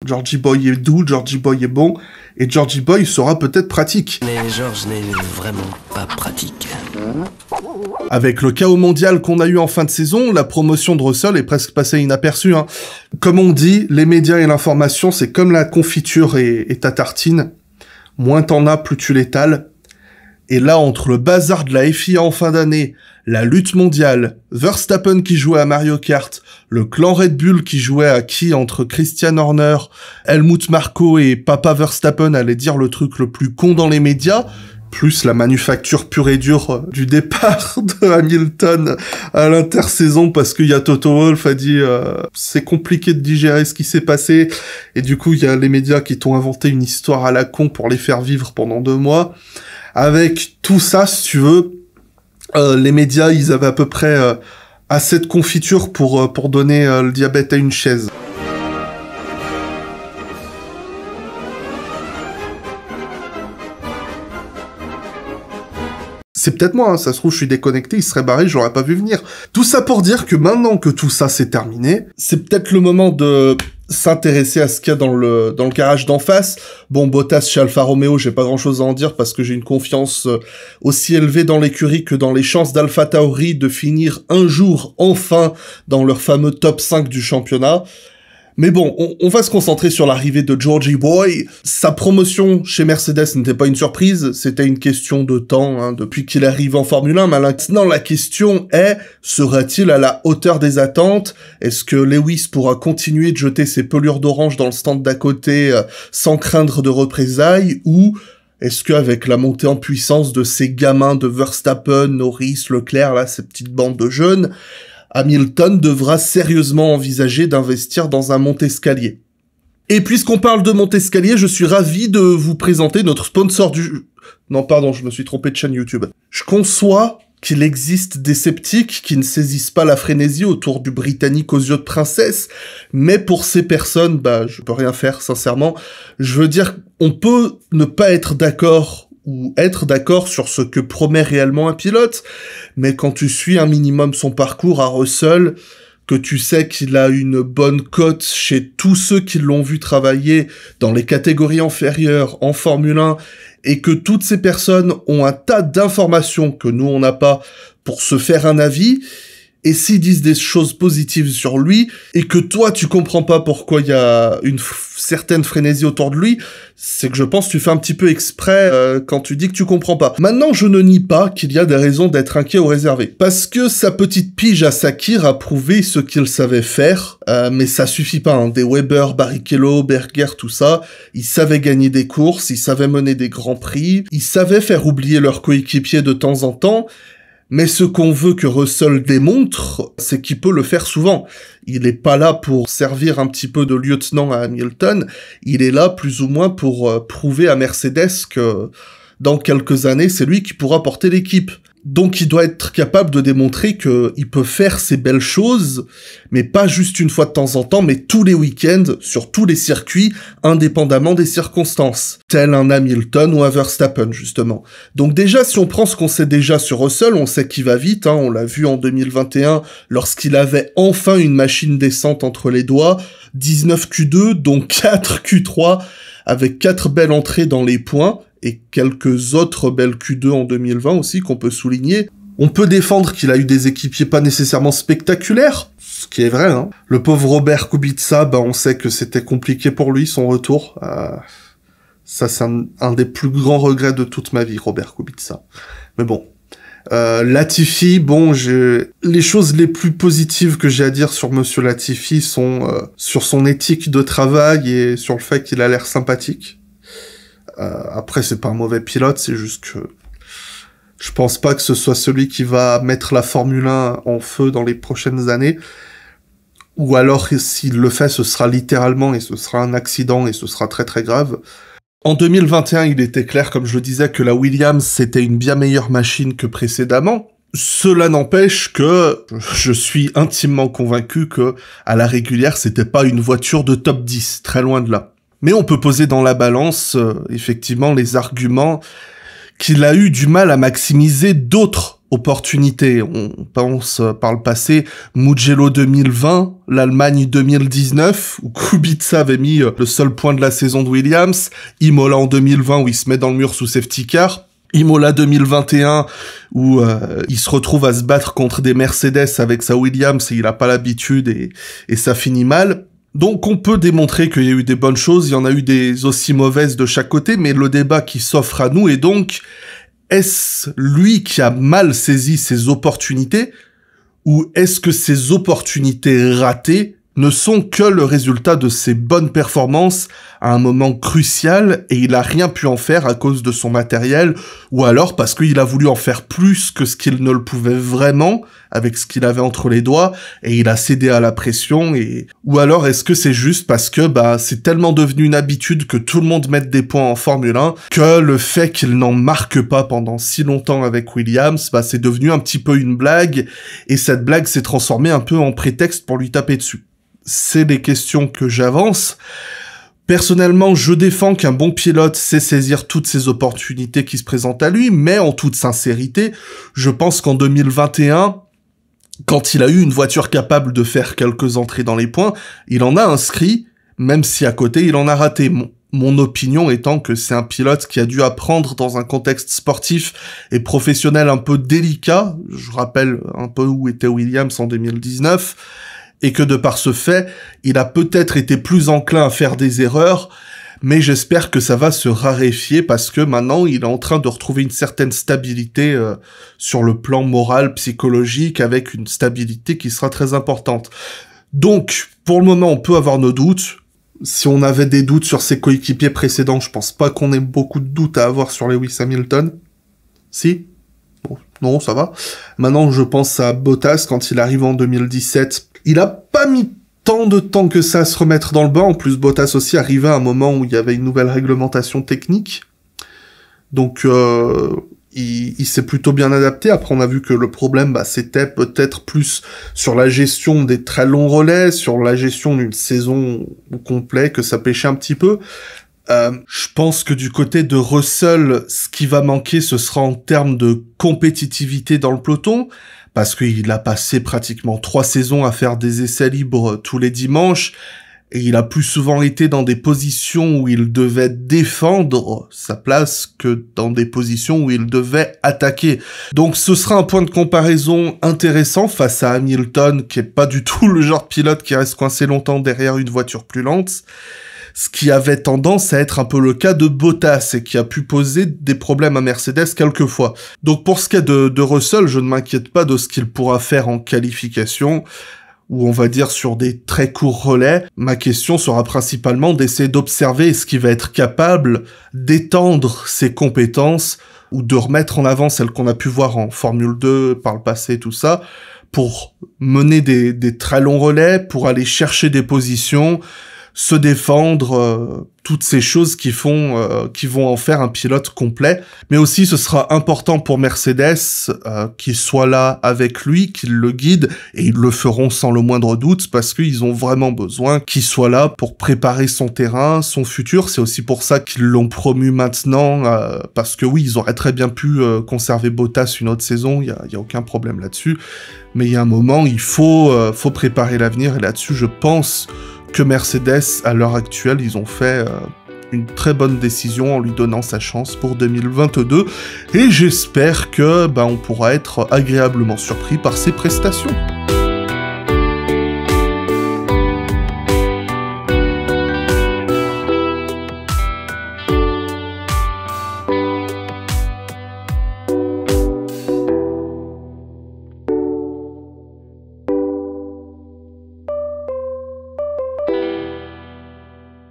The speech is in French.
Georgie Boy est doux, Georgie Boy est bon, et Georgie Boy sera peut-être pratique. Mais George n'est vraiment pas pratique. Avec le chaos mondial qu'on a eu en fin de saison, la promotion de Russell est presque passée inaperçue. Comme on dit, les médias et l'information, c'est comme la confiture et ta tartine. Moins t'en as, plus tu l'étales. Et là, entre le bazar de la FIA en fin d'année, la lutte mondiale, Verstappen qui jouait à Mario Kart, le clan Red Bull qui jouait à qui entre Christian Horner, Helmut Marko et Papa Verstappen allaient dire le truc le plus con dans les médias, plus la manufacture pure et dure du départ de Hamilton à l'intersaison parce qu'il y a Toto Wolff a dit c'est compliqué de digérer ce qui s'est passé, et du coup il y a les médias qui t'ont inventé une histoire à la con pour les faire vivre pendant 2 mois. Avec tout ça, si tu veux, les médias, ils avaient à peu près assez de confiture pour donner le diabète à une chaise. C'est peut-être moi, ça se trouve je suis déconnecté, il serait barré, je l'aurais pas vu venir. Tout ça pour dire que maintenant que tout ça c'est terminé, c'est peut-être le moment de s'intéresser à ce qu'il y a dans le garage d'en face. Bon, Bottas chez Alfa Romeo, j'ai pas grand-chose à en dire parce que j'ai une confiance aussi élevée dans l'écurie que dans les chances d'Alpha Tauri de finir un jour enfin dans leur fameux top 5 du championnat. Mais bon, on va se concentrer sur l'arrivée de Georgie Boy. Sa promotion chez Mercedes n'était pas une surprise, c'était une question de temps, depuis qu'il arrive en Formule 1. Maintenant, la question est, sera-t-il à la hauteur des attentes? Est-ce que Lewis pourra continuer de jeter ses pelures d'orange dans le stand d'à côté sans craindre de représailles? Ou est-ce qu'avec la montée en puissance de ces gamins de Verstappen, Norris, Leclerc, là, ces petites bandes de jeunes, Hamilton devra sérieusement envisager d'investir dans un monte-escalier. Et puisqu'on parle de monte-escalier, je suis ravi de vous présenter notre sponsor du... Non, pardon, je me suis trompé de chaîne YouTube. Je conçois qu'il existe des sceptiques qui ne saisissent pas la frénésie autour du Britannique aux yeux de princesse, mais pour ces personnes, je peux rien faire, sincèrement. Je veux dire, on peut ne pas être d'accord ou être d'accord sur ce que promet réellement un pilote, mais quand tu suis un minimum son parcours à Russell, que tu sais qu'il a une bonne cote chez tous ceux qui l'ont vu travailler dans les catégories inférieures en Formule 1, et que toutes ces personnes ont un tas d'informations que nous on n'a pas pour se faire un avis, et s'ils disent des choses positives sur lui, et que toi tu comprends pas pourquoi il y a une certaine frénésie autour de lui, c'est que je pense que tu fais un petit peu exprès quand tu dis que tu comprends pas. Maintenant, je ne nie pas qu'il y a des raisons d'être inquiet ou réservé, parce que sa petite pige à Sakir a prouvé ce qu'il savait faire, mais ça suffit pas, Des Weber, Barrichello, Berger, tout ça, ils savaient gagner des courses, ils savaient mener des grands prix, ils savaient faire oublier leurs coéquipiers de temps en temps. Mais ce qu'on veut que Russell démontre, c'est qu'il peut le faire souvent. Il est pas là pour servir un petit peu de lieutenant à Hamilton, il est là plus ou moins pour prouver à Mercedes que dans quelques années, c'est lui qui pourra porter l'équipe. Donc il doit être capable de démontrer qu'il peut faire ces belles choses, mais pas juste une fois de temps en temps, mais tous les week-ends, sur tous les circuits, indépendamment des circonstances. Tel un Hamilton ou un Verstappen, justement. Donc déjà, si on prend ce qu'on sait déjà sur Russell, on sait qu'il va vite, on l'a vu en 2021, lorsqu'il avait enfin une machine décente entre les doigts, 19 Q2, dont 4 Q3, avec 4 belles entrées dans les points, et quelques autres belles Q2 en 2020 aussi qu'on peut souligner. On peut défendre qu'il a eu des équipiers pas nécessairement spectaculaires, ce qui est vrai. Le pauvre Robert Kubica, on sait que c'était compliqué pour lui, son retour. Ça, c'est un des plus grands regrets de toute ma vie, Robert Kubica. Mais bon. Latifi, les choses les plus positives que j'ai à dire sur Monsieur Latifi sont sur son éthique de travail et sur le fait qu'il a l'air sympathique. Après, c'est pas un mauvais pilote, c'est juste que je pense pas que ce soit celui qui va mettre la Formule 1 en feu dans les prochaines années. Ou alors, s'il le fait, ce sera littéralement, et ce sera un accident, et ce sera très très grave. En 2021, il était clair, comme je le disais, que la Williams, c'était une bien meilleure machine que précédemment. Cela n'empêche que je suis intimement convaincu que, à la régulière, c'était pas une voiture de top 10, très loin de là. Mais on peut poser dans la balance, effectivement, les arguments qu'il a eu du mal à maximiser d'autres opportunités. On pense par le passé, Mugello 2020, l'Allemagne 2019, où Kubica avait mis le seul point de la saison de Williams, Imola en 2020 où il se met dans le mur sous safety car, Imola 2021 où il se retrouve à se battre contre des Mercedes avec sa Williams et il a pas l'habitude et ça finit mal. Donc on peut démontrer qu'il y a eu des bonnes choses, il y en a eu des aussi mauvaises de chaque côté, mais le débat qui s'offre à nous est donc, est-ce lui qui a mal saisi ses opportunités, ou est-ce que ces opportunités ratées ne sont que le résultat de ses bonnes performances à un moment crucial et il a rien pu en faire à cause de son matériel, ou alors parce qu'il a voulu en faire plus que ce qu'il ne le pouvait vraiment avec ce qu'il avait entre les doigts et il a cédé à la pression, ou alors est-ce que c'est juste parce que c'est tellement devenu une habitude que tout le monde mette des points en Formule 1 que le fait qu'il n'en marque pas pendant si longtemps avec Williams, c'est devenu un petit peu une blague et cette blague s'est transformée un peu en prétexte pour lui taper dessus. C'est les questions que j'avance. Personnellement, je défends qu'un bon pilote sait saisir toutes ces opportunités qui se présentent à lui, mais en toute sincérité, je pense qu'en 2021, quand il a eu une voiture capable de faire quelques entrées dans les points, il en a inscrit, même si à côté il en a raté. Mon opinion étant que c'est un pilote qui a dû apprendre dans un contexte sportif et professionnel un peu délicat, je rappelle un peu où était Williams en 2019, et que de par ce fait, il a peut-être été plus enclin à faire des erreurs, mais j'espère que ça va se raréfier parce que maintenant, il est en train de retrouver une certaine stabilité sur le plan moral, psychologique, avec une stabilité qui sera très importante. Donc, pour le moment, on peut avoir nos doutes. Si on avait des doutes sur ses coéquipiers précédents, je pense pas qu'on ait beaucoup de doutes à avoir sur Lewis Hamilton. Si ? Bon, non, ça va. Maintenant, je pense à Bottas quand il arrive en 2017. Il a pas mis tant de temps que ça à se remettre dans le bain. En plus, Bottas aussi arrivait à un moment où il y avait une nouvelle réglementation technique. Donc, il s'est plutôt bien adapté. Après, on a vu que le problème, c'était peut-être plus sur la gestion des très longs relais, sur la gestion d'une saison au complet, que ça pêchait un petit peu. Je pense que du côté de Russell, ce qui va manquer, ce sera en termes de compétitivité dans le peloton, parce qu'il a passé pratiquement 3 saisons à faire des essais libres tous les dimanches, et il a plus souvent été dans des positions où il devait défendre sa place que dans des positions où il devait attaquer. Donc ce sera un point de comparaison intéressant face à Hamilton, qui est pas du tout le genre de pilote qui reste coincé longtemps derrière une voiture plus lente, ce qui avait tendance à être un peu le cas de Bottas et qui a pu poser des problèmes à Mercedes quelquefois. Donc pour ce qui est de Russell, je ne m'inquiète pas de ce qu'il pourra faire en qualification, ou on va dire sur des très courts relais. Ma question sera principalement d'essayer d'observer est-ce qu'il va être capable d'étendre ses compétences ou de remettre en avant celles qu'on a pu voir en Formule 2 par le passé, tout ça, pour mener des très longs relais, pour aller chercher des positions, se défendre, toutes ces choses qui vont en faire un pilote complet. Mais aussi, ce sera important pour Mercedes qu'il soit là avec lui, qu'il le guide, et ils le feront sans le moindre doute, parce qu'ils ont vraiment besoin qu'il soit là pour préparer son terrain, son futur. C'est aussi pour ça qu'ils l'ont promu maintenant, parce que oui, ils auraient très bien pu conserver Bottas une autre saison, il y a aucun problème là-dessus. Mais il y a un moment, il faut préparer l'avenir, et là-dessus, je pense que Mercedes, à l'heure actuelle, ils ont fait une très bonne décision en lui donnant sa chance pour 2022, et j'espère que on pourra être agréablement surpris par ses prestations.